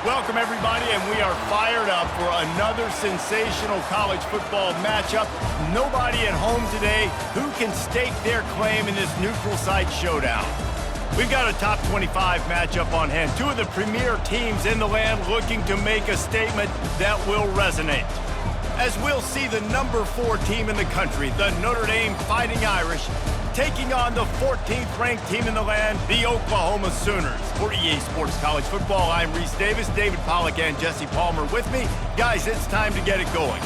Welcome, everybody, and we are fired up for another sensational college football matchup. Nobody at home today who can stake their claim in this neutral site showdown. We've got a top 25 matchup on hand. Two of the premier teams in the land looking to make a statement that will resonate. As we'll see the number 4 team in the country, the Notre Dame Fighting Irish, taking on the 14th ranked team in the land, the Oklahoma Sooners. For EA Sports College Football, I'm Reese Davis, David Pollack and Jesse Palmer with me. Guys, it's time to get it going.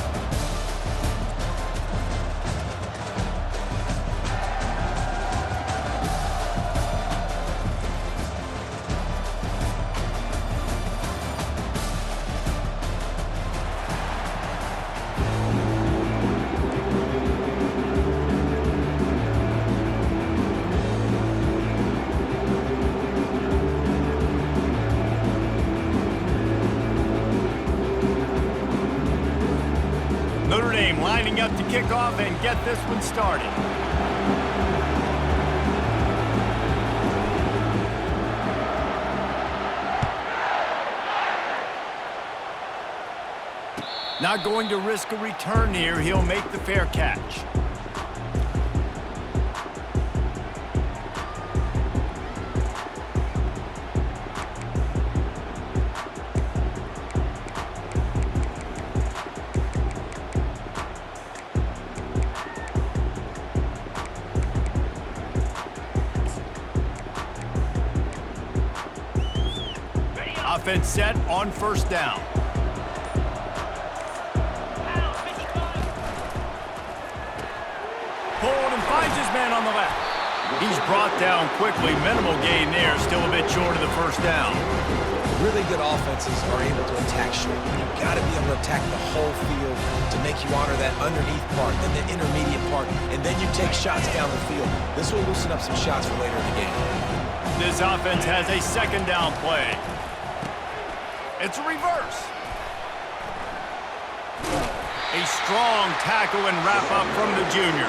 Notre Dame lining up to kick off and get this one started. Not going to risk a return here. He'll make the fair catch. Offense set on first down. Pulled and finds his man on the left. He's brought down quickly. Minimal gain there. Still a bit short of the first down. Really good offenses are able to attack short. You've got to be able to attack the whole field to make you honor that underneath part, then the intermediate part, and then you take shots down the field. This will loosen up some shots for later in the game. This offense has a second down play. It's a reverse. A strong tackle and wrap up from the junior.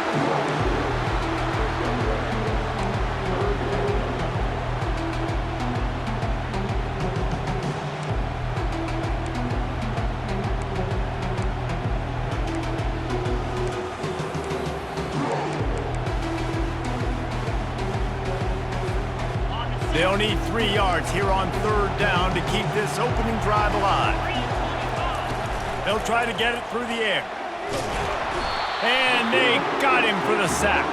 They'll need 3 yards here on third down to keep this opening drive alive. They'll try to get it through the air. And they got him for the sack.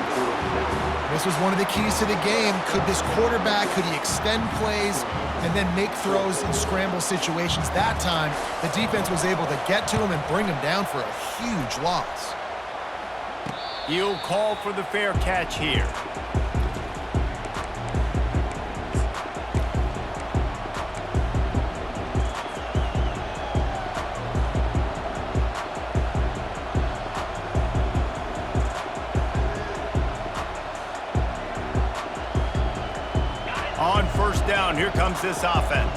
This was one of the keys to the game. Could this quarterback, could he extend plays and then make throws in scramble situations? That time, the defense was able to get to him and bring him down for a huge loss. He'll call for the fair catch here. On first down, here comes this offense.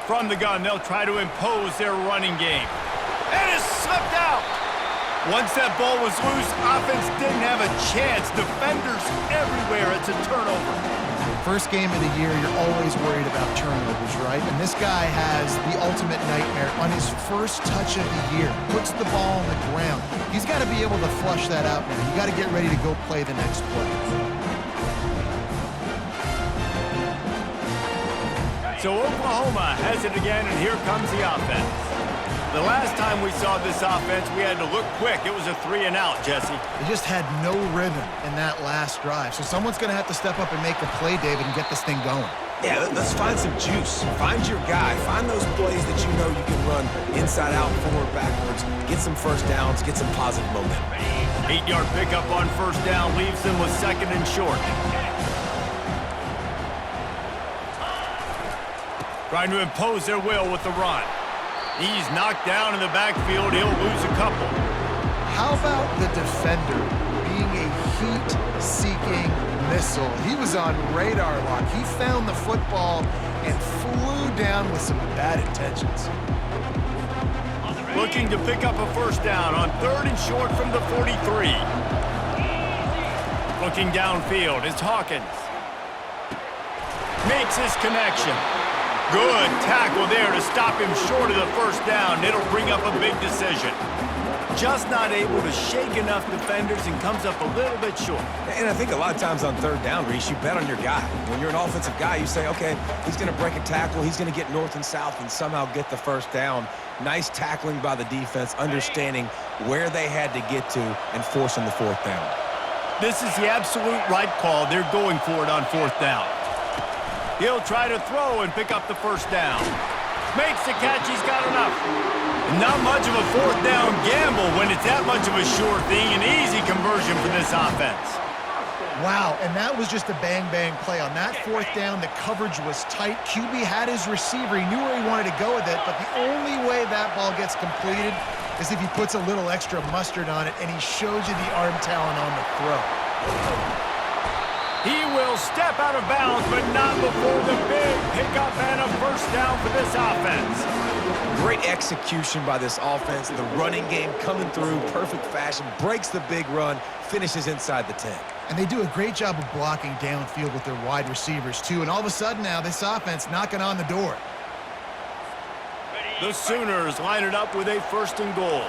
From the gun, they'll try to impose their running game. And it's slipped out. Once that ball was loose, offense didn't have a chance. Defenders everywhere. It's a turnover. First game of the year, you're always worried about turnovers, right? And this guy has the ultimate nightmare on his first touch of the year. Puts the ball on the ground. He's got to be able to flush that out now. You got to get ready to go play the next play. So Oklahoma has it again, and here comes the offense. The last time we saw this offense, we had to look quick. It was a 3-and-out, Jesse. They just had no rhythm in that last drive. So someone's going to have to step up and make a play, David, and get this thing going. Yeah, let's find some juice. Find your guy. Find those plays that you know you can run inside out, forward, backwards. Get some first downs. Get some positive momentum. 8-yard pickup on first down leaves them with second and short. Trying to impose their will with the run. He's knocked down in the backfield. He'll lose a couple. How about the defender being a heat-seeking missile? He was on radar lock. He found the football and flew down with some bad intentions. Looking to pick up a first down on 3rd and short from the 43. Looking downfield, it's Hawkins. Makes his connection. Good tackle there to stop him short of the first down. It'll bring up a big decision. Just not able to shake enough defenders and comes up a little bit short. And I think a lot of times on 3rd down, Reese, you bet on your guy. When you're an offensive guy, you say, okay, he's going to break a tackle, he's going to get north and south and somehow get the first down. Nice tackling by the defense, understanding where they had to get to and forcing the 4th down. This is the absolute right call. They're going for it on 4th down. He'll try to throw and pick up the first down. Makes the catch, he's got enough. Not much of a 4th down gamble when it's that much of a sure thing. An easy conversion for this offense. Wow, and that was just a bang-bang play. On that 4th down, the coverage was tight. QB had his receiver. He knew where he wanted to go with it, but the only way that ball gets completed is if he puts a little extra mustard on it, and he shows you the arm talent on the throw. He will step out of bounds, but not before the big pickup and a first down for this offense. Great execution by this offense. The running game coming through, perfect fashion, breaks the big run, finishes inside the 10. And they do a great job of blocking downfield with their wide receivers, too. And all of a sudden now, this offense knocking on the door. The Sooners line it up with a 1st and goal.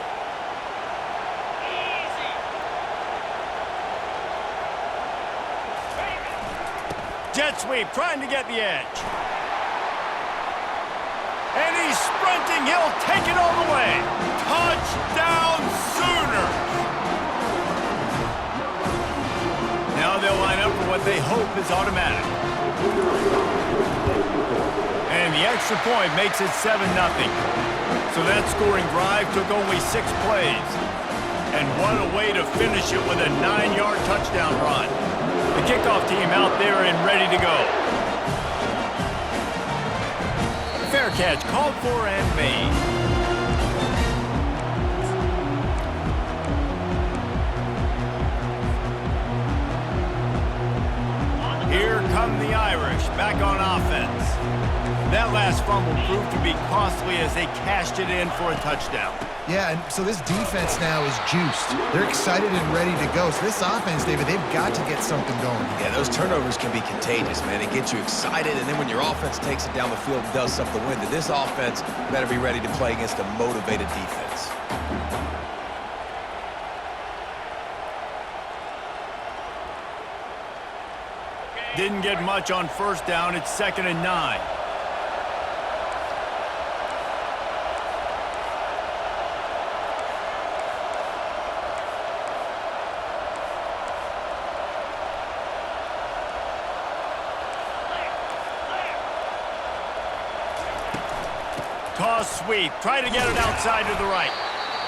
Jet sweep, trying to get the edge. And he's sprinting. He'll take it all the way. Touchdown, Sooners! Now they'll line up for what they hope is automatic. And the extra point makes it 7-0. So that scoring drive took only 6 plays. And what a way to finish it with a 9-yard touchdown run. The kickoff team out there and ready to go. Fair catch called for and made. Here come the Irish back on offense. That last fumble proved to be costly as they cashed it in for a touchdown. Yeah, and so this defense now is juiced. They're excited and ready to go. So this offense, David, they've got to get something going. Yeah, those turnovers can be contagious, man. It gets you excited, and then when your offense takes it down the field and does something to win, then this offense better be ready to play against a motivated defense. Didn't get much on first down. It's 2nd and 9. Toss sweep. Try to get it outside to the right.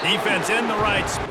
Defense in the right spot.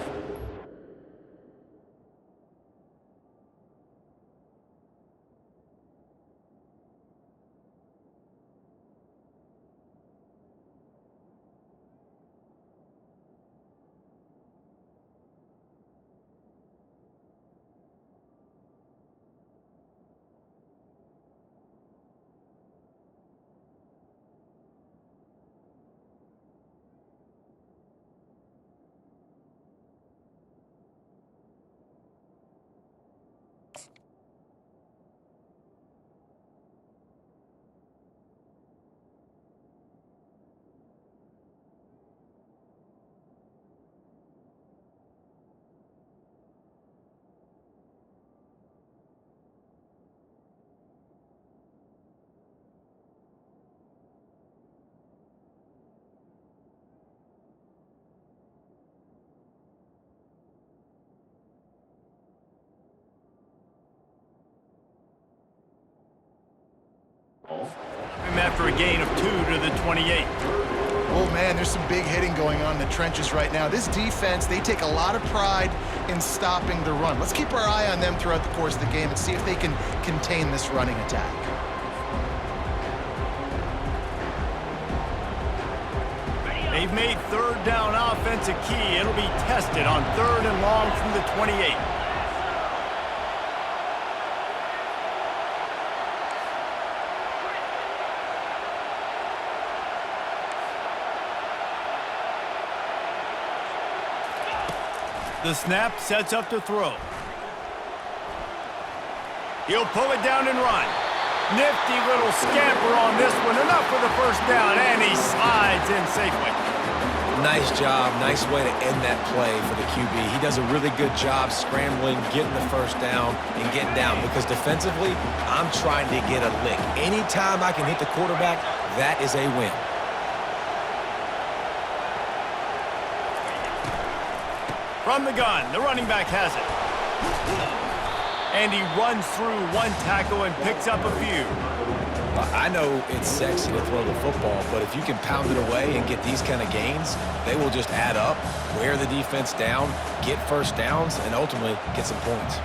After a gain of 2 to the 28. Oh, man, there's some big hitting going on in the trenches right now. This defense, they take a lot of pride in stopping the run. Let's keep our eye on them throughout the course of the game and see if they can contain this running attack. They've made 3rd down offense a key. It'll be tested on 3rd and long from the 28. The snap sets up to throw. He'll pull it down and run. Nifty little scamper on this one. Enough for the first down, and he slides in safely. Nice job. Nice way to end that play for the QB. He does a really good job scrambling, getting the first down, and getting down. Because defensively, I'm trying to get a lick. Anytime I can hit the quarterback, that is a win. From the gun, the running back has it. And he runs through one tackle and picks up a few. I know it's sexy to throw the football, but if you can pound it away and get these kind of gains, they will just add up, wear the defense down, get first downs, and ultimately get some points.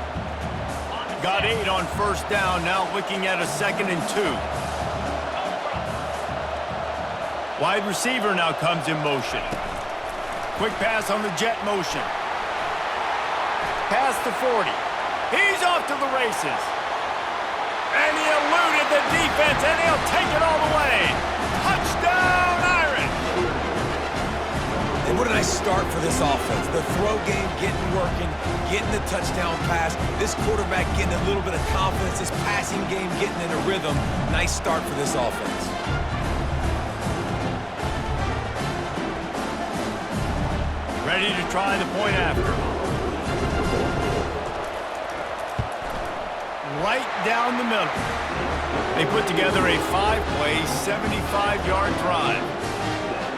Got 8 on first down, now looking at a 2nd and 2. Wide receiver now comes in motion. Quick pass on the jet motion. Past the 40. He's off to the races. And he eluded the defense, and he'll take it all the way. Touchdown, Irish! And what a nice start for this offense. The throw game getting working, getting the touchdown pass. This quarterback getting a little bit of confidence. This passing game getting in a rhythm. Nice start for this offense. Ready to try the point after. Right down the middle. They put together a 5-play, 75-yard drive.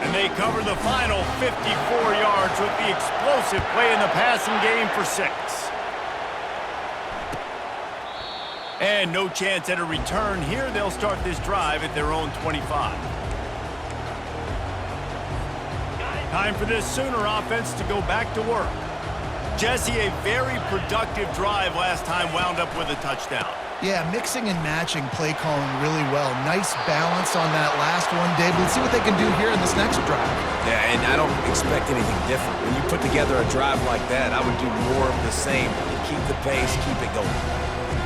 And they cover the final 54 yards with the explosive play in the passing game for 6. And no chance at a return here. They'll start this drive at their own 25. Time for this Sooner offense to go back to work. Jesse, a very productive drive last time, wound up with a touchdown. Yeah, mixing and matching play calling really well. Nice balance on that last one, Dave. Let's see what they can do here in this next drive. Yeah, and I don't expect anything different. When you put together a drive like that, I would do more of the same. Keep the pace, keep it going.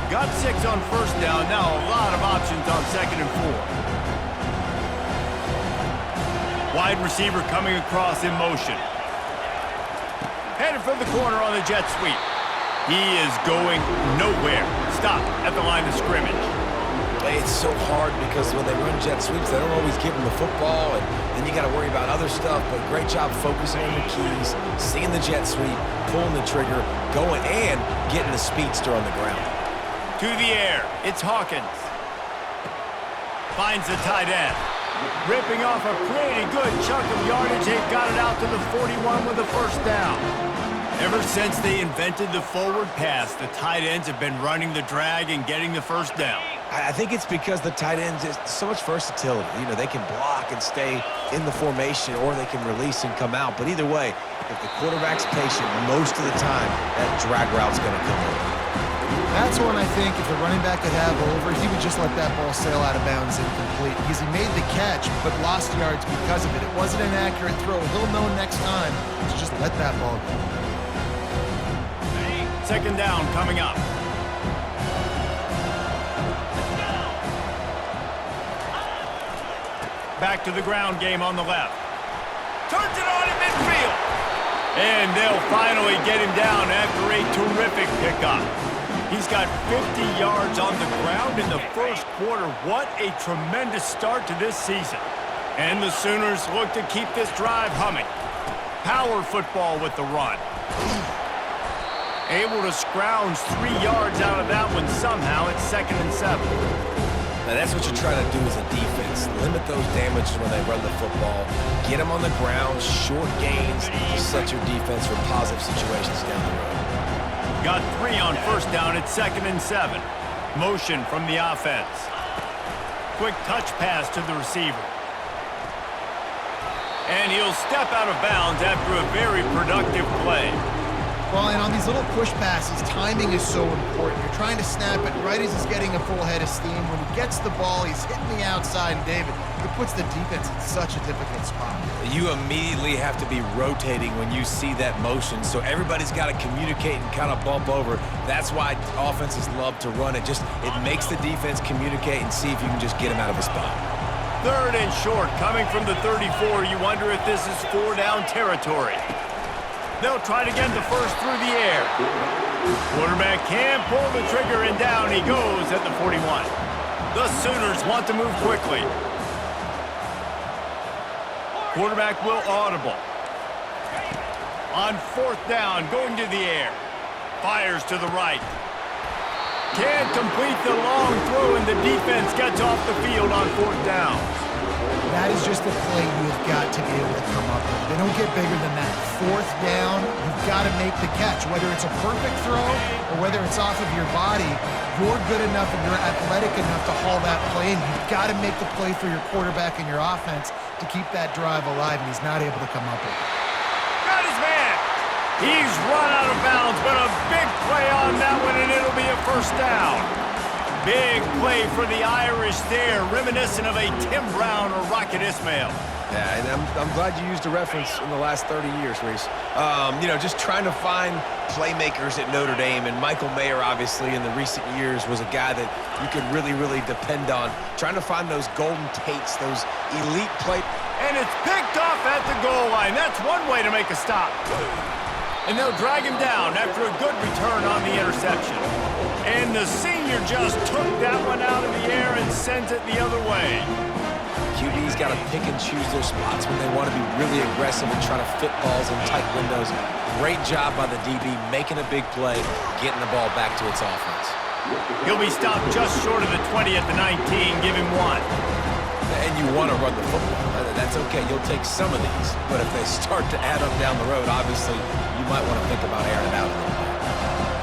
Got 6 on first down. Now a lot of options on 2nd and 4. Wide receiver coming across in motion. Headed for the corner on the jet sweep. He is going nowhere. Stop at the line of scrimmage. It's so hard because when they run jet sweeps, they don't always give them the football, and then you got to worry about other stuff. But great job focusing on the keys, seeing the jet sweep, pulling the trigger, going, and getting the speedster on the ground. To the air, it's Hawkins. Finds the tight end. Ripping off a pretty good chunk of yardage. They've got it out to the 41 with a first down. Ever since they invented the forward pass, the tight ends have been running the drag and getting the first down. I think it's because the tight ends is so much versatility. You know, they can block and stay in the formation, or they can release and come out. But either way, if the quarterback's patient, most of the time, that drag route's going to come over. That's one I think if the running back could have over, he would just let that ball sail out of bounds incomplete because he made the catch but lost yards because of it. It wasn't an accurate throw. He'll know next time to just let that ball go. 2nd down coming up. Back to the ground game on the left. Turns it on in midfield. And they'll finally get him down after a terrific pickup. He's got 50 yards on the ground in the first quarter. What a tremendous start to this season. And the Sooners look to keep this drive humming. Power football with the run. Able to scrounge 3 yards out of that one somehow. It's 2nd and 7. Now that's what you're trying to do as a defense. Limit those damages when they run the football. Get them on the ground, short gains to set your defense for positive situations down the road. Got 3 on first down at 2nd and 7. Motion from the offense. Quick touch pass to the receiver. And he'll step out of bounds after a very productive play. Well, and on these little push passes, timing is so important. You're trying to snap it right as he's getting a full head of steam. When he gets the ball, he's hitting the outside, and David, it puts the defense in such a difficult spot. You immediately have to be rotating when you see that motion, so everybody's got to communicate and kind of bump over. That's why offenses love to run it. It makes the defense communicate and see if you can just get him out of a spot. 3rd and short, coming from the 34. You wonder if this is 4-down territory. They'll try to get the first through the air. Quarterback can pull the trigger, and down he goes at the 41. The Sooners want to move quickly. Quarterback will audible. On fourth down, going to the air. Fires to the right. Can't complete the long throw, and the defense gets off the field on fourth down. That is just a play you've got to be able to come up with. They don't get bigger than that. Fourth down, you've got to make the catch. Whether it's a perfect throw or whether it's off of your body, you're good enough and you're athletic enough to haul that play, and you've got to make the play for your quarterback and your offense to keep that drive alive, and he's not able to come up with it. Got his man. He's run out of bounds, but a big play on that one, and it'll be a first down. Big play for the Irish there, reminiscent of a Tim Brown or Rocket Ismail. Yeah, and I'm glad you used a reference in the last 30 years, Reese. You know, just trying to find playmakers at Notre Dame, and Michael Mayer, obviously, in the recent years was a guy that you could really, really depend on. Trying to find those golden Tates, those elite play. And it's picked off at the goal line. That's one way to make a stop. And they'll drag him down after a good return on the interception. And the senior just took that one out of the air and sends it the other way. QB's got to pick and choose their spots when they want to be really aggressive and try to fit balls in tight windows. Great job by the DB making a big play, getting the ball back to its offense. He'll be stopped just short of the 20 at the 19. Give him one. And you want to run the football. That's okay. You'll take some of these. But if they start to add up down the road, obviously, you might want to think about airing it out a little bit.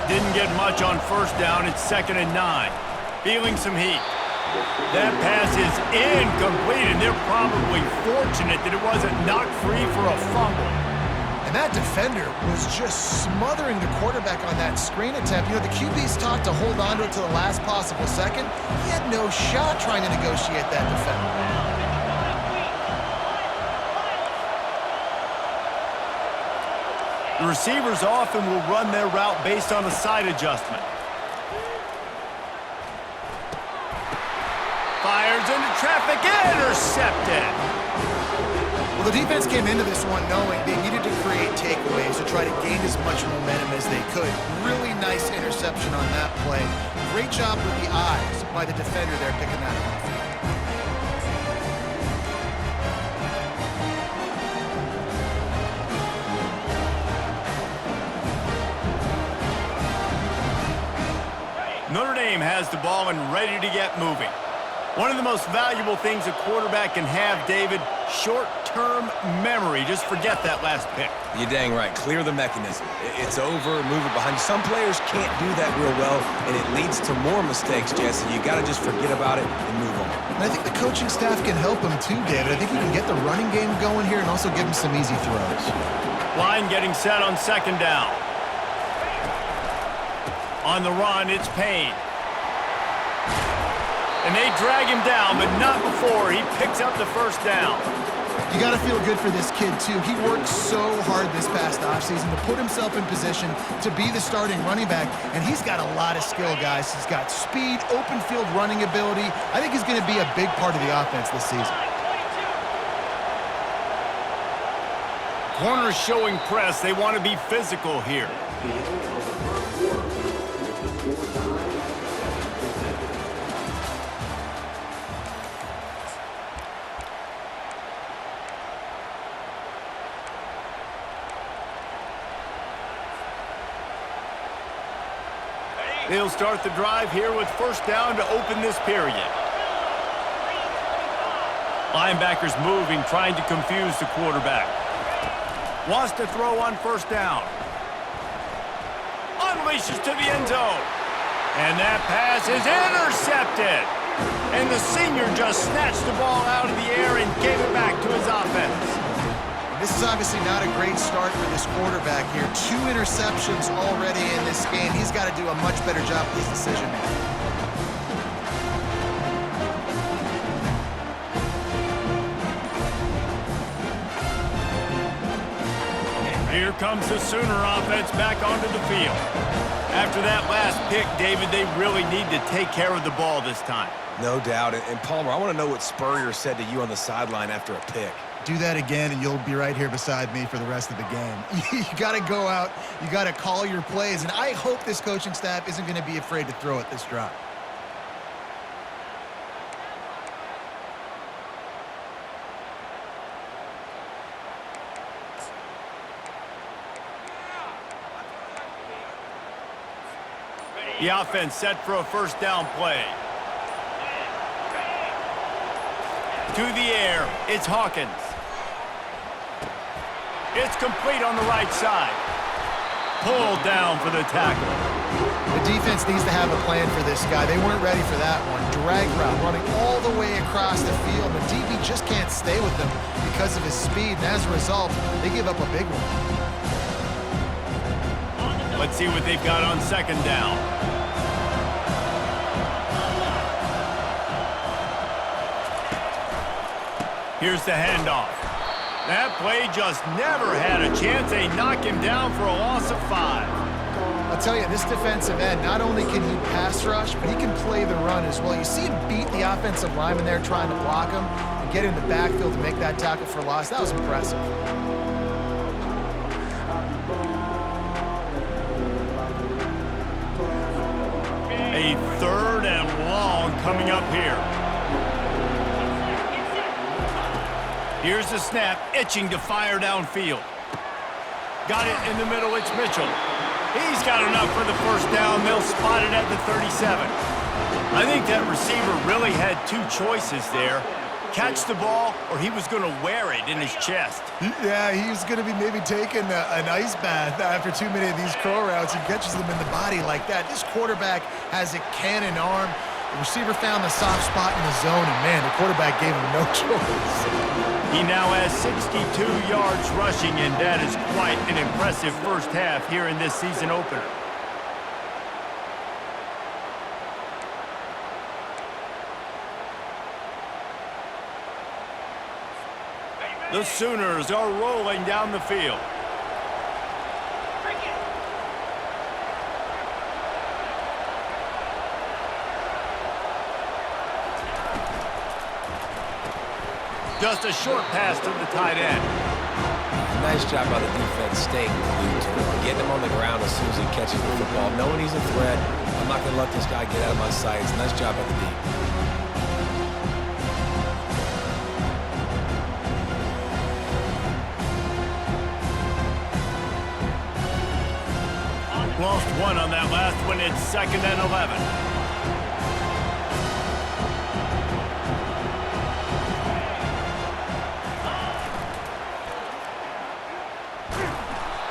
Didn't get much on first down. It's 2nd and 9. Feeling some heat. That pass is incomplete, and they're probably fortunate that it wasn't knocked free for a fumble. And that defender was just smothering the quarterback on that screen attempt. You know, the QB's taught to hold on to it to the last possible second. He had no shot trying to negotiate that defender. The receivers often will run their route based on a side adjustment. Fires into traffic, intercepted. Well, the defense came into this one knowing they needed to create takeaways to try to gain as much momentum as they could. Really nice interception on that play. Great job with the eyes by the defender there picking that off. Notre Dame has the ball and ready to get moving. One of the most valuable things a quarterback can have, David, short-term memory. Just forget that last pick. You're dang right. Clear the mechanism. It's over, move it behind you. Some players can't do that real well, and it leads to more mistakes, Jesse. You got to just forget about it and move on. And I think the coaching staff can help him too, David. I think he can get the running game going here and also give him some easy throws. Line getting set on 2nd down. On the run, it's Payne. And they drag him down, but not before he picks up the first down. You got to feel good for this kid, too. He worked so hard this past offseason to put himself in position to be the starting running back, and he's got a lot of skill, guys. He's got speed, open field running ability. I think he's going to be a big part of the offense this season. Corners showing press. They want to be physical here. They'll start the drive here with first down to open this period. Linebackers moving, trying to confuse the quarterback. Wants to throw on first down. Unleashes to the end zone. And that pass is intercepted. And the senior just snatched the ball out of the air and gave it back to his offense. This is obviously not a great start for this quarterback here. 2 interceptions already in this game. He's got to do a much better job with his decision-making. Here comes the Sooner offense back onto the field. After that last pick, David, they really need to take care of the ball this time. No doubt. And Palmer, I want to know what Spurrier said to you on the sideline after a pick. Do that again, and you'll be right here beside me for the rest of the game. You got to go out. You got to call your plays, and I hope this coaching staff isn't going to be afraid to throw it this drive. The offense set for a first down play. To the air, it's Hawkins. It's complete on the right side. Pulled down for the tackle. The defense needs to have a plan for this guy. They weren't ready for that one. Drag route running all the way across the field. The DB just can't stay with him because of his speed, and as a result, they give up a big one. Let's see what they've got on second down. Here's the handoff. That play just never had a chance. They knock him down for a loss of 5. I'll tell you, this defensive end, not only can he pass rush, but he can play the run as well. You see him beat the offensive lineman there trying to block him and get in the backfield to make that tackle for loss. That was impressive. A third and long coming up here. Here's the snap, itching to fire downfield. Got it in the middle, it's Mitchell. He's got enough for the first down. They'll spot it at the 37. I think that receiver really had two choices there. Catch the ball, or he was going to wear it in his chest. Yeah, he was going to be maybe taking an ice bath after too many of these curl routes. He catches them in the body like that. This quarterback has a cannon arm. The receiver found the soft spot in the zone, and man, the quarterback gave him no choice. He now has 62 yards rushing, and that is quite an impressive first half here in this season opener. The Sooners are rolling down the field. Just a short pass to the tight end. Nice job by the defense staying glued to him, getting him on the ground as soon as he catches the football, knowing he's a threat. I'm not going to let this guy get out of my sights. Nice job by the D. Lost one on that last one. It's 2nd and 11.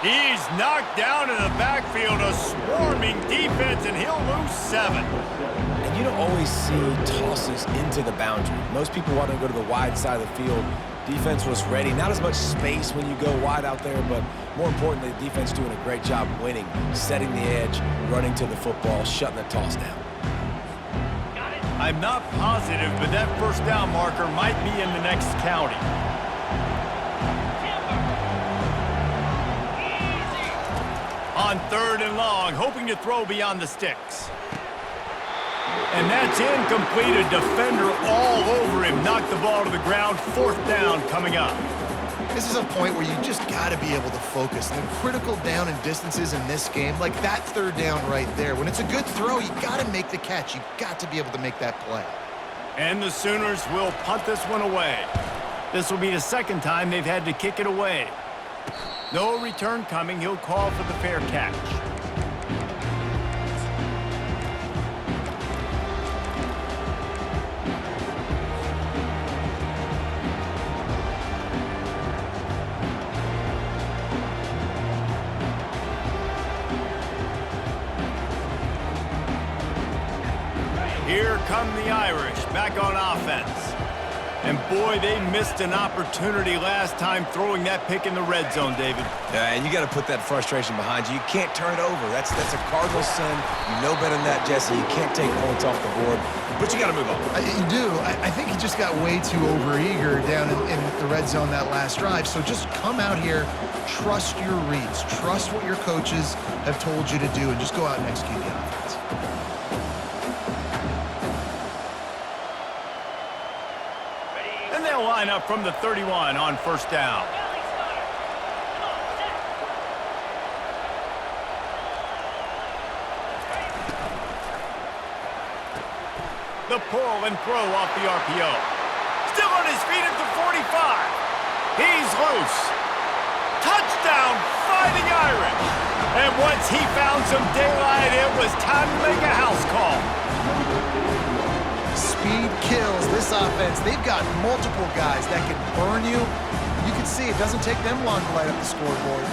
He's knocked down in the backfield, a swarming defense, and he'll lose 7. And you don't always see tosses into the boundary. Most people want to go to the wide side of the field. Defense was ready. Not as much space when you go wide out there, but more importantly, the defense doing a great job winning, setting the edge, running to the football, shutting the toss down. I'm not positive, but that first down marker might be in the next county. On 3rd and long, hoping to throw beyond the sticks. And that's incomplete. A defender all over him. Knocked the ball to the ground. 4th down coming up. This is a point where you just got to be able to focus. The critical down and distances in this game, like that 3rd down right there. When it's a good throw, you got to make the catch. You got to be able to make that play. And the Sooners will punt this one away. This will be the 2nd time they've had to kick it away. No return coming. He'll call for the fair catch. Here come the Irish back on offense. And boy, they missed an opportunity last time throwing that pick in the red zone, David. Yeah, and you got to put that frustration behind you. You can't turn it over. That's a cardinal sin. You know better than that, Jesse. You can't take points off the board, but you got to move on. You do. I think he just got way too overeager down in the red zone that last drive. So just come out here, trust your reads, trust what your coaches have told you to do, and just go out and execute the offense. line up from the 31 on first down. The pull and throw off the RPO. Still on his feet at the 45. He's loose. Touchdown, Fighting Irish. And once he found some daylight, it was time to make a house call. Speed kills this offense. They've got multiple guys that can burn you. You can see it doesn't take them long to light up the scoreboard.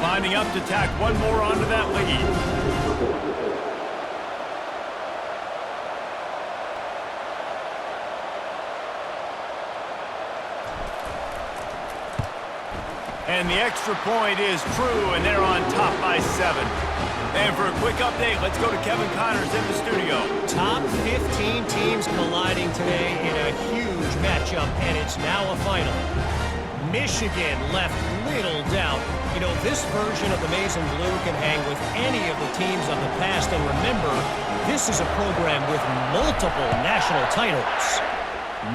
Lining up to tack one more onto that lead. And the extra point is true, and they're on top by 7. And for a quick update, let's go to Kevin Connors in the studio. Top 15 teams colliding today in a huge matchup, and it's now a final. Michigan left little doubt. You know, this version of the Maize and Blue can hang with any of the teams of the past. And remember, this is a program with multiple national titles.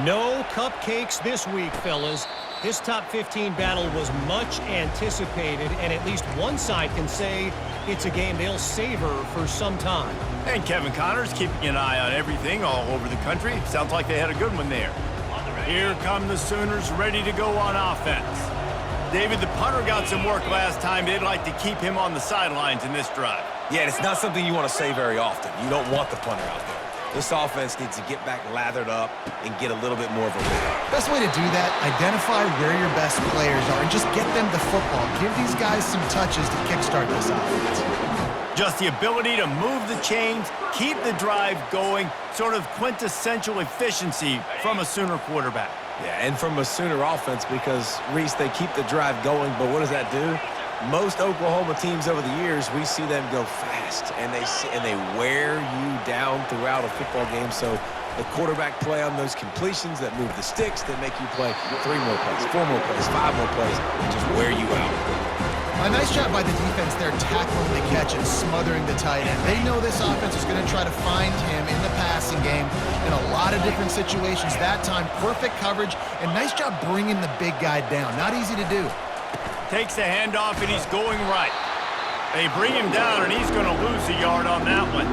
No cupcakes this week, fellas. This top 15 battle was much anticipated, and at least one side can say it's a game they'll savor for some time. And Kevin Connors keeping an eye on everything all over the country. Sounds like they had a good one there. Here come the Sooners ready to go on offense. David, the punter got some work last time. They'd like to keep him on the sidelines in this drive. Yeah, it's not something you want to say very often. You don't want the punter out there. This offense needs to get back lathered up and get a little bit more of a rhythm. Best way to do that, identify where your best players are and just get them the football. Give these guys some touches to kickstart this offense. Just the ability to move the chains, keep the drive going, sort of quintessential efficiency from a Sooner quarterback. Yeah, and from a Sooner offense because, Reese, they keep the drive going, but what does that do? Most Oklahoma teams over the years, we see them go fast, and they wear you down throughout a football game. So the quarterback play on those completions that move the sticks, that make you play 3 more plays, 4 more plays, 5 more plays, and just wear you out. A nice job by the defense there, tackling the catch and smothering the tight end. They know this offense is going to try to find him in the passing game in a lot of different situations. That time, perfect coverage, and nice job bringing the big guy down. Not easy to do. Takes the handoff, and he's going right. They bring him down, and he's going to lose a yard on that one.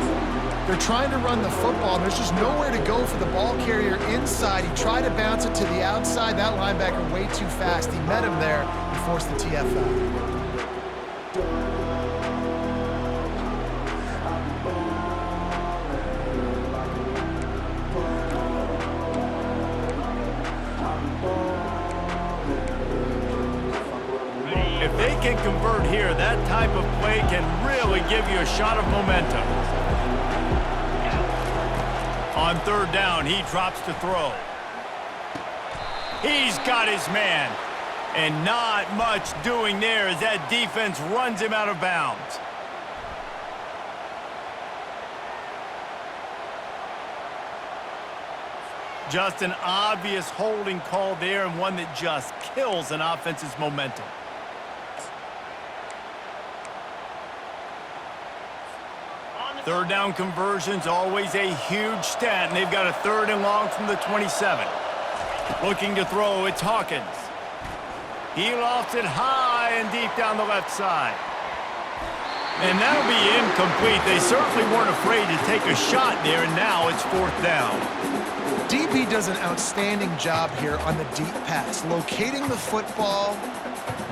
They're trying to run the football, and there's just nowhere to go for the ball carrier inside. He tried to bounce it to the outside. That linebacker way too fast. He met him there and forced the TFL. If they can convert here, that type of play can really give you a shot of momentum. On third down, he drops to throw. He's got his man. And not much doing there as that defense runs him out of bounds. Just an obvious holding call there, and one that just kills an offense's momentum. Third down conversion's always a huge stat, and they've got a 3rd and long from the 27. Looking to throw, it's Hawkins. He lofts it high and deep down the left side. And that'll be incomplete. They certainly weren't afraid to take a shot there, and now it's 4th down. DB does an outstanding job here on the deep pass, locating the football,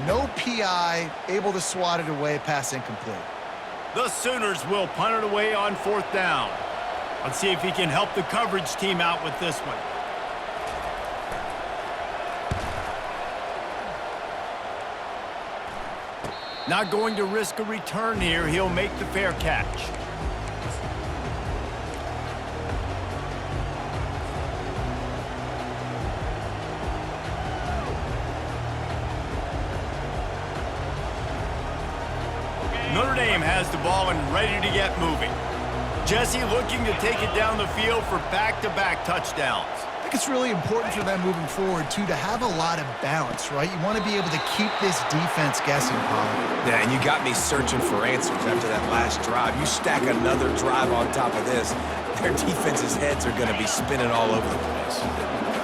no PI, able to swat it away, pass incomplete. The Sooners will punt it away on 4th down. Let's see if he can help the coverage team out with this one. Not going to risk a return here. He'll make the fair catch. Notre Dame has the ball and ready to get moving. Jesse looking to take it down the field for back-to-back touchdowns. They think it's really important for them moving forward, too, to have a lot of balance, right? You want to be able to keep this defense guessing, Pollard. Yeah, and you got me searching for answers after that last drive. You stack another drive on top of this, their defense's heads are going to be spinning all over the place.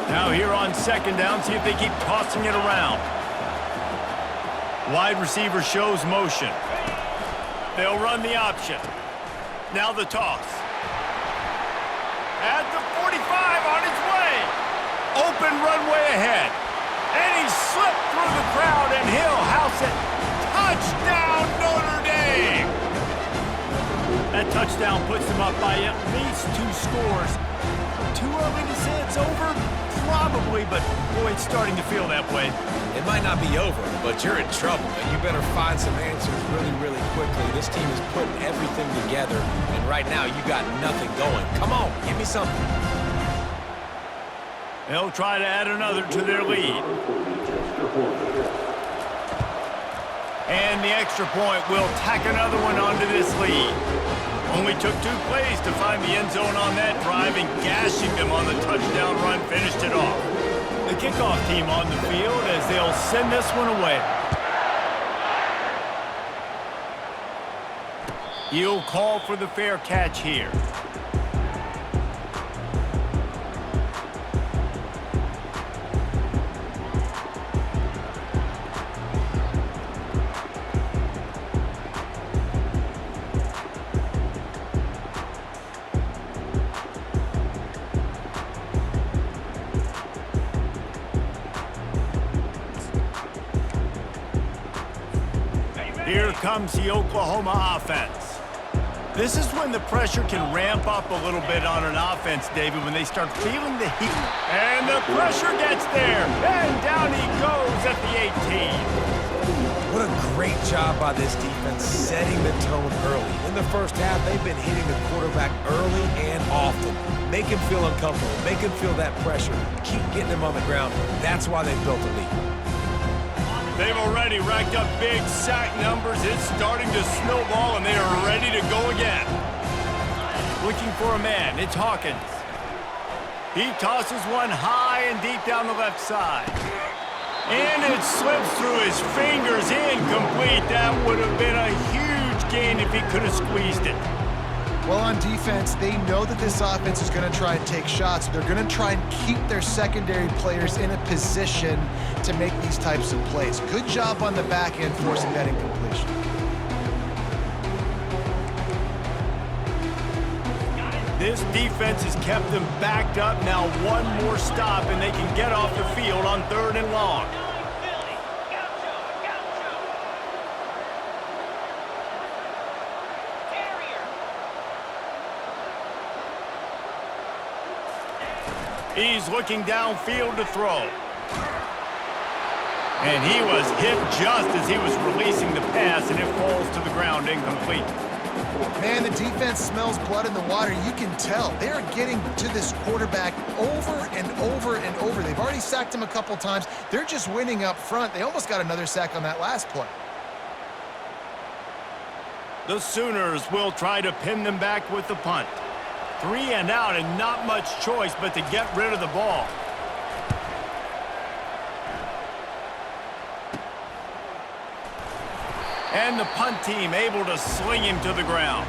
Now here on second down, see if they keep tossing it around. Wide receiver shows motion. They'll run the option. Now the toss. At the 45 on his way. Open runway ahead. And he slipped through the crowd and he'll house it. Touchdown Notre Dame! That touchdown puts them up by at least 2 scores. Too early to say it's over? Probably, but boy, it's starting to feel that way. It might not be over, but you're in trouble, and you better find some answers really, really quickly. This team is putting everything together, and right now you got nothing going. Come on, give me something. They'll try to add another to their lead. And the extra point will tack another one onto this lead. Only took 2 plays to find the end zone on that drive, and gashing them on the touchdown run finished it off. The kickoff team on the field as they'll send this one away. He'll call for the fair catch here. Here comes the Oklahoma offense. This is when the pressure can ramp up a little bit on an offense, David, when they start feeling the heat. And the pressure gets there. And down he goes at the 18. What a great job by this defense setting the tone early. In the first half, they've been hitting the quarterback early and often. Make him feel uncomfortable. Make him feel that pressure. Keep getting him on the ground. That's why they've built a lead. They've already racked up big sack numbers. It's starting to snowball, and they are ready to go again. Looking for a man. It's Hawkins. He tosses one high and deep down the left side. And it slips through his fingers. Incomplete. That would have been a huge gain if he could have squeezed it. Well, on defense, they know that this offense is going to try and take shots. They're going to try and keep their secondary players in a position to make these types of plays. Good job on the back end forcing that incompletion. This defense has kept them backed up. Now one more stop, and they can get off the field on 3rd and long. He's looking downfield to throw. And he was hit just as he was releasing the pass, and it falls to the ground incomplete. Man, the defense smells blood in the water. You can tell. They are getting to this quarterback over and over and over. They've already sacked him a couple times. They're just winning up front. They almost got another sack on that last play. The Sooners will try to pin them back with the punt. 3 and out, and not much choice but to get rid of the ball. And the punt team able to sling him to the ground.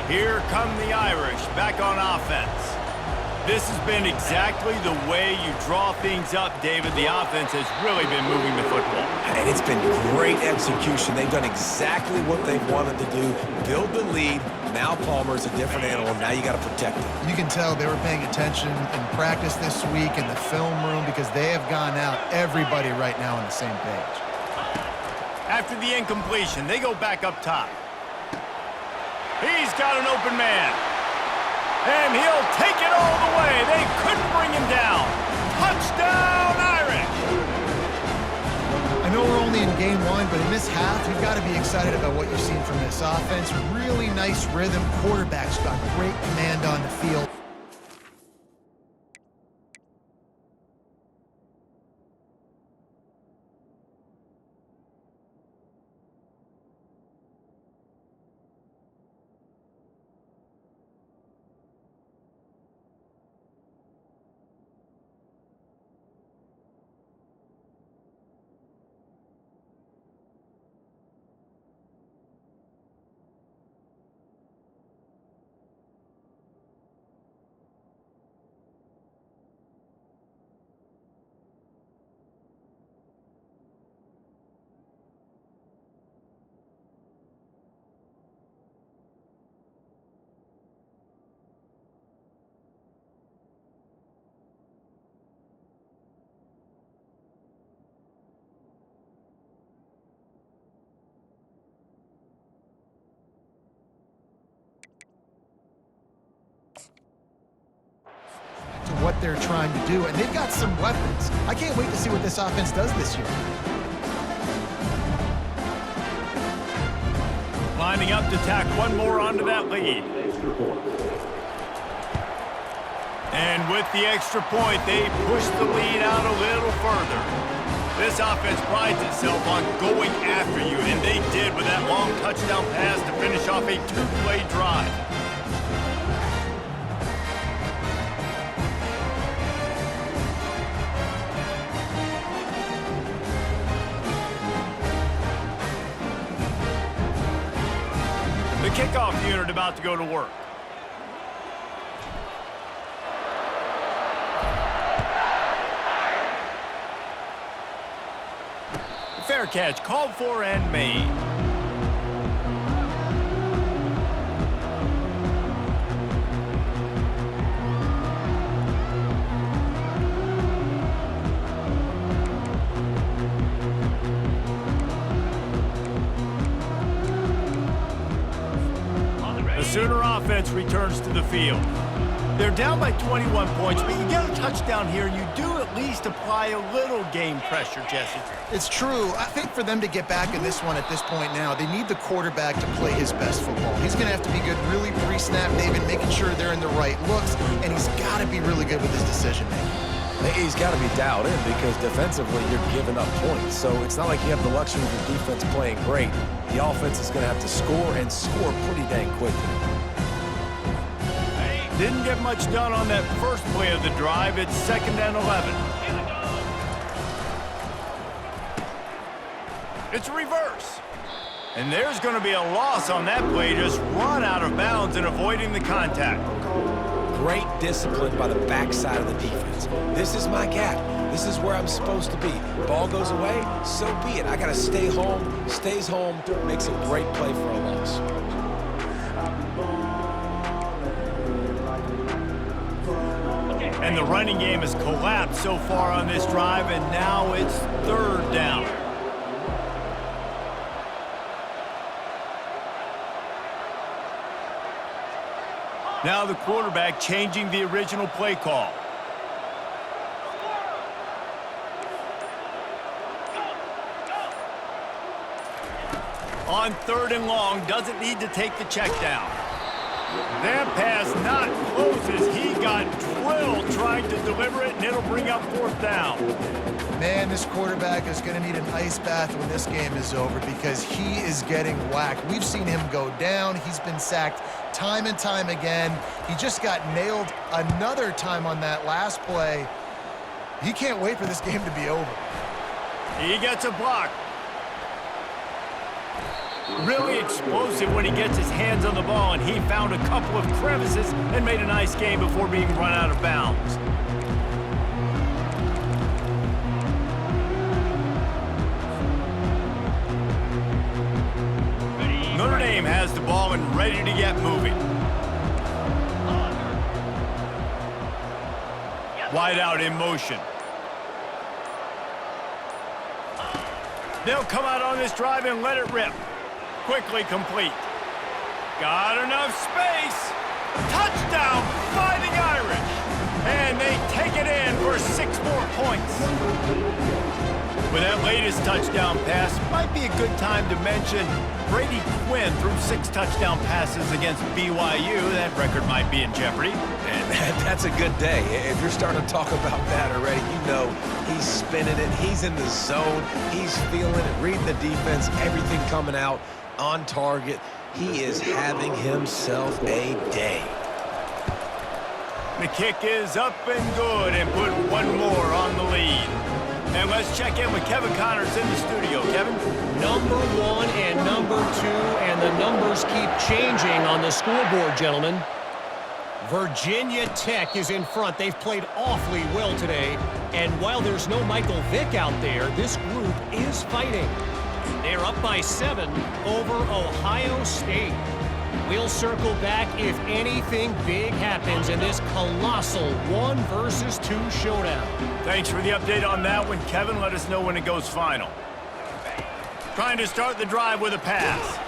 Here come the Irish back on offense. This has been exactly the way you draw things up, David. The offense has really been moving the football. And it's been great execution. They've done exactly what they've wanted to do. Build the lead. Now Palmer's a different animal. Now you got to protect him. You can tell they were paying attention in practice this week in the film room because they have gone out, everybody right now on the same page. After the incompletion, they go back up top. He's got an open man. And he'll take it all the way. They couldn't bring him down. Touchdown, Irish! I know we're only only in game one, but in this half, you've got to be excited about what you've seen from this offense. Really nice rhythm. Quarterback's got great command on the field. To what they're trying to do, and they've got some weapons. I can't wait to see what this offense does this year. Lining up to tack one more onto that lead. And with the extra point, they push the lead out a little further. This offense prides itself on going after you, and they did with that long touchdown pass to finish off a two-play drive. The kickoff unit about to go to work. Fair catch, called for and made. The Sooner offense returns to the field. They're down by 21 points, but you get a touchdown here, and you do at least apply a little game pressure, Jesse. It's true. I think for them to get back in this one at this point now, they need the quarterback to play his best football. He's going to have to be good really pre-snap, David, making sure they're in the right looks, and he's got to be really good with his decision-making. He's got to be dialed in because defensively you're giving up points. So it's not like you have the luxury of the defense playing great. The offense is going to have to score and score pretty dang quickly. Didn't get much done on that first play of the drive. It's 2nd and 11. It's a reverse. And there's going to be a loss on that play, just run out of bounds and avoiding the contact. Great discipline by the backside of the defense. This is my gap. This is where I'm supposed to be. Ball goes away, so be it. I got to stay home. Stays home, makes a great play for a loss. And the running game has collapsed so far on this drive, and now it's 3rd down. Now the quarterback changing the original play call. On 3rd and long, doesn't need to take the check down. That pass not close as he got drilled trying to deliver it, and it'll bring up 4th down. Man, this quarterback is going to need an ice bath when this game is over because he is getting whacked. We've seen him go down. He's been sacked time and time again. He just got nailed another time on that last play. He can't wait for this game to be over. He gets a block. Really explosive when he gets his hands on the ball, and he found a couple of crevices and made a nice game before being run out of bounds. Notre Dame has the ball and ready to get moving. Wide out in motion. They'll come out on this drive and let it rip. Quickly complete. Got enough space. Touchdown, Fighting Irish. And they take it in for 6 more points. With that latest touchdown pass, might be a good time to mention Brady Quinn threw 6 touchdown passes against BYU. That record might be in jeopardy. And that's a good day. If you're starting to talk about that already, you know he's spinning it. He's in the zone. He's feeling it, reading the defense, everything coming out on target. He is having himself a day. The kick is up and good and put one more on the lead. And let's check in with Kevin Connors in the studio. Kevin? Number 1 and number 2, and the numbers keep changing on the scoreboard, gentlemen. Virginia Tech is in front. They've played awfully well today. And while there's no Michael Vick out there, this group is fighting. They're up by 7 over Ohio State. We'll circle back if anything big happens in this colossal 1 versus 2 showdown. Thanks for the update on that one, Kevin. Let us know when it goes final. Trying to start the drive with a pass.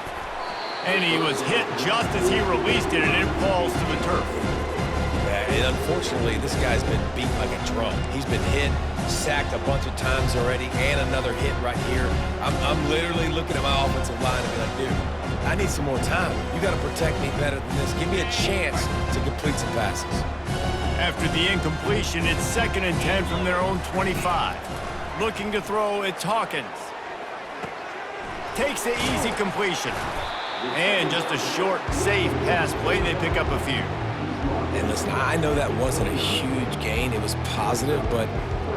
And he was hit just as he released it, and it falls to the turf. Yeah, and unfortunately, this guy's been beat like a drum. He's been hit, sacked a bunch of times already, and another hit right here. I'm literally looking at my offensive line and be like, dude, I need some more time. You got to protect me better than this. Give me a chance to complete some passes. After the incompletion, it's 2nd and 10 from their own 25. Looking to throw, it's Hawkins. Takes the easy completion. And just a short, safe pass play. They pick up a few. And listen, I know that wasn't a huge gain. It was positive, but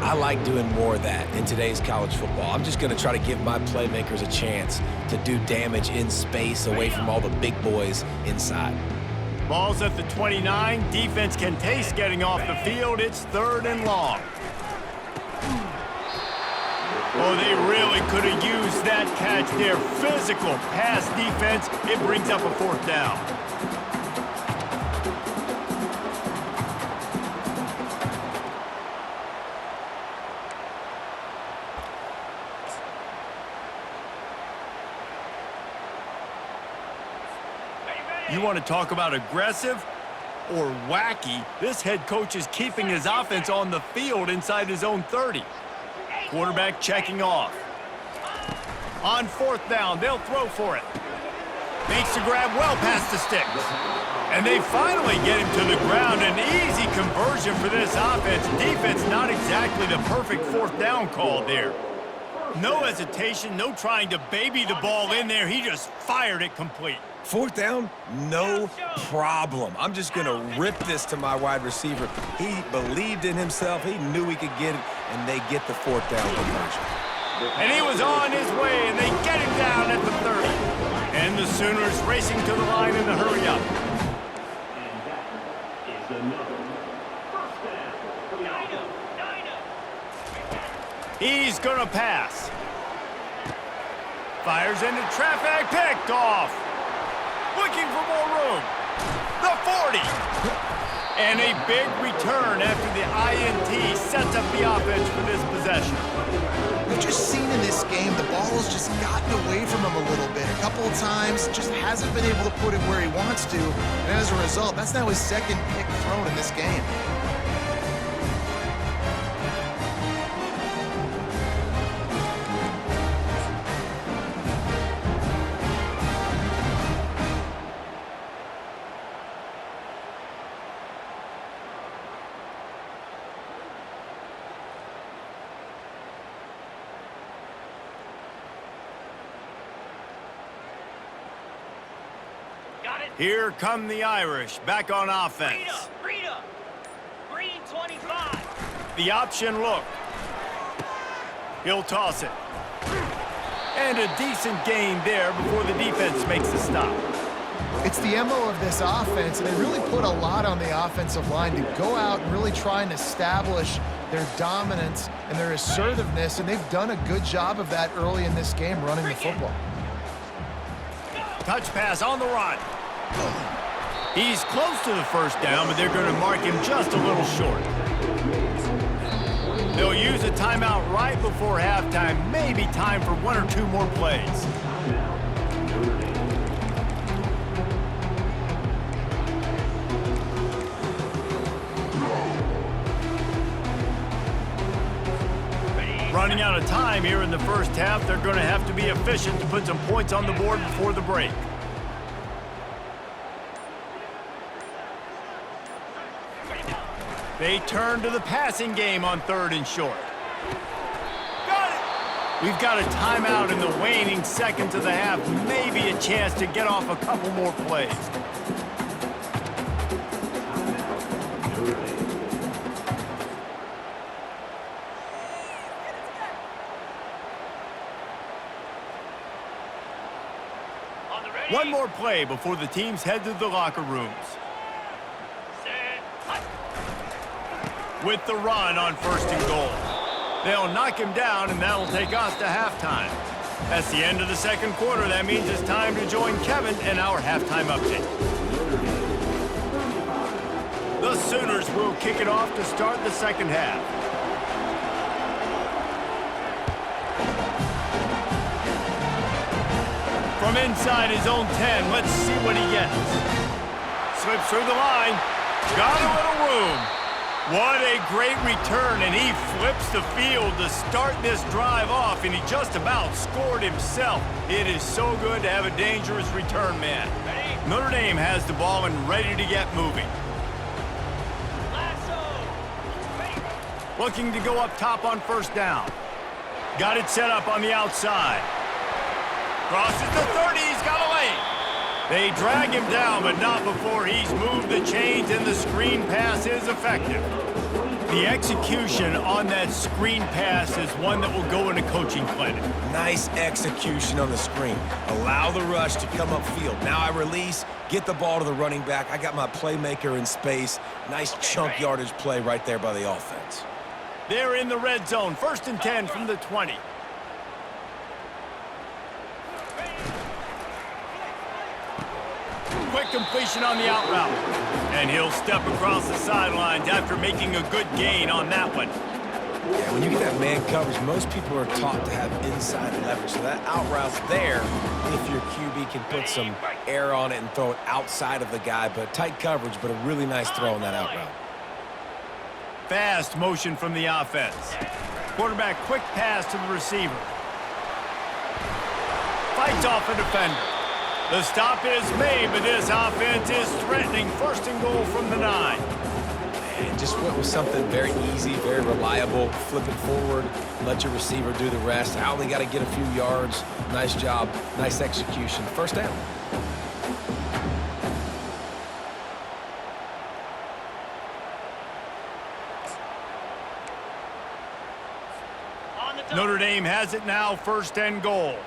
I like doing more of that in today's college football. I'm just going to try to give my playmakers a chance to do damage in space away from all the big boys inside. Ball's at the 29. Defense can taste getting off the field. It's 3rd and long. Oh, they really could have used that catch there. Physical pass defense. It brings up a 4th down. You want to talk about aggressive or wacky? This head coach is keeping his offense on the field inside his own 30. Quarterback checking off. On 4th down, they'll throw for it. Makes the grab well past the sticks. And they finally get him to the ground. An easy conversion for this offense. Defense not exactly the perfect 4th down call there. No hesitation, no trying to baby the ball in there. He just fired it complete. 4th down, no problem. I'm just going to rip this to my wide receiver. He believed in himself. He knew he could get it, and they get the 4th down conversion. And he was on his way, and they get him down at the 30. And the Sooners racing to the line in the hurry up. He's going to pass. Fires into traffic, picked off. Looking for more room. The 40. And a big return after the INT sets up the offense for this possession. We've just seen in this game, the ball has just gotten away from him a little bit. A couple of times, just hasn't been able to put it where he wants to. And as a result, that's now his 2nd pick thrown in this game. Here come the Irish, back on offense. Green 25. The option look. He'll toss it. And a decent gain there before the defense makes the stop. It's the MO of this offense, and they really put a lot on the offensive line to go out and really try and establish their dominance and their assertiveness, and they've done a good job of that early in this game running the football. Touch pass on the run. He's close to the 1st down, but they're going to mark him just a little short. They'll use a timeout right before halftime. Maybe time for 1 or 2 more plays. running out of time here in the first half. They're going to have to be efficient to put some points on the board before the break. They turn to the passing game on 3rd and short. We've got a timeout in the waning seconds of the half. Maybe a chance to get off a couple more plays. One more play before the teams head to the locker rooms. With the run on 1st and goal. They'll knock him down, and that'll take us to halftime. That's the end of the second quarter. That means it's time to join Kevin in our halftime update. The Sooners will kick it off to start the second half. From inside his own 10, let's see what he gets. Slips through the line. Got a little room. What a great return, and he flips the field to start this drive off, and he just about scored himself. It is so good to have a dangerous return man. Notre Dame has the ball and ready to get moving. Looking to go up top on 1st down. Got it set up on the outside. Crosses the 30, he's got a lane. They drag him down, but not before he's moved the chains, and the screen pass is effective. The execution on that screen pass is one that will go in a coaching clinic. Nice execution on the screen. Allow the rush to come upfield. Now I release, get the ball to the running back. I got my playmaker in space. Nice chunk yardage play right there by the offense. They're in the red zone. 1st and 10 from the 20. Quick completion on the out route. And he'll step across the sidelines after making a good gain on that one. Yeah, when you get that man coverage, most people are taught to have inside leverage. So that out route's there if your QB can put some air on it and throw it outside of the guy. But tight coverage, but a really nice throw on that out route. Fast motion from the offense. Quarterback quick pass to the receiver. Fights off a defender. The stop is made, but this offense is threatening. 1st and goal from the 9. And just went with something very easy, very reliable. Flip it forward, let your receiver do the rest. I only got to get a few yards. Nice job, nice execution. 1st down. Notre Dame has it now, 1st and goal.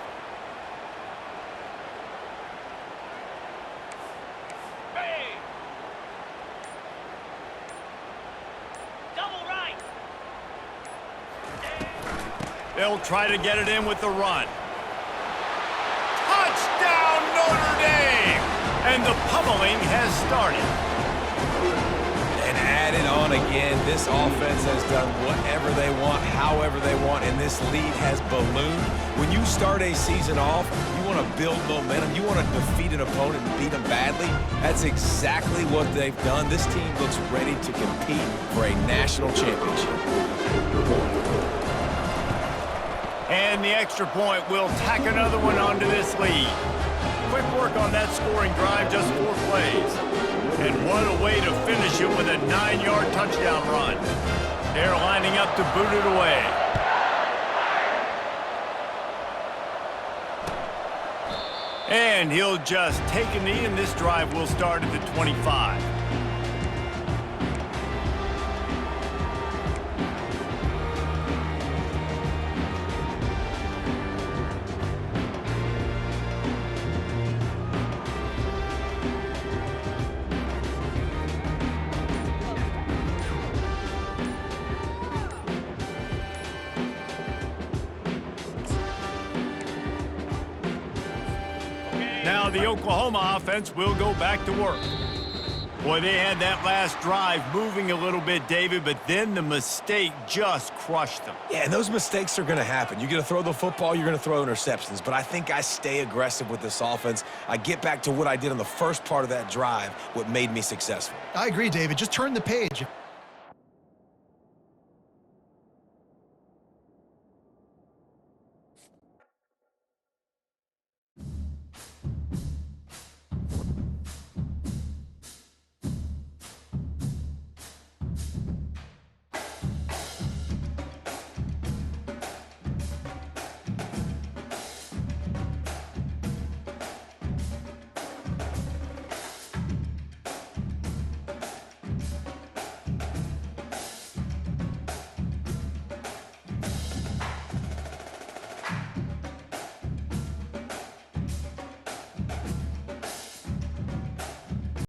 They'll try to get it in with the run. Touchdown, Notre Dame! And the pummeling has started. And added on again, this offense has done whatever they want, however they want, and this lead has ballooned. When you start a season off, you want to build momentum. You want to defeat an opponent and beat them badly. That's exactly what they've done. This team looks ready to compete for a national championship. And the extra point will tack another one onto this lead. Quick work on that scoring drive, just 4 plays. And what a way to finish it with a 9-yard touchdown run. They're lining up to boot it away. And he'll just take a knee, and this drive will start at the 25. Now the Oklahoma offense will go back to work. Boy, they had that last drive moving a little bit, David, but then the mistake just crushed them. Yeah, and those mistakes are going to happen. You're going to throw the football, you're going to throw interceptions. But I think I stay aggressive with this offense. I get back to what I did on the first part of that drive, what made me successful. I agree, David. Just turn the page.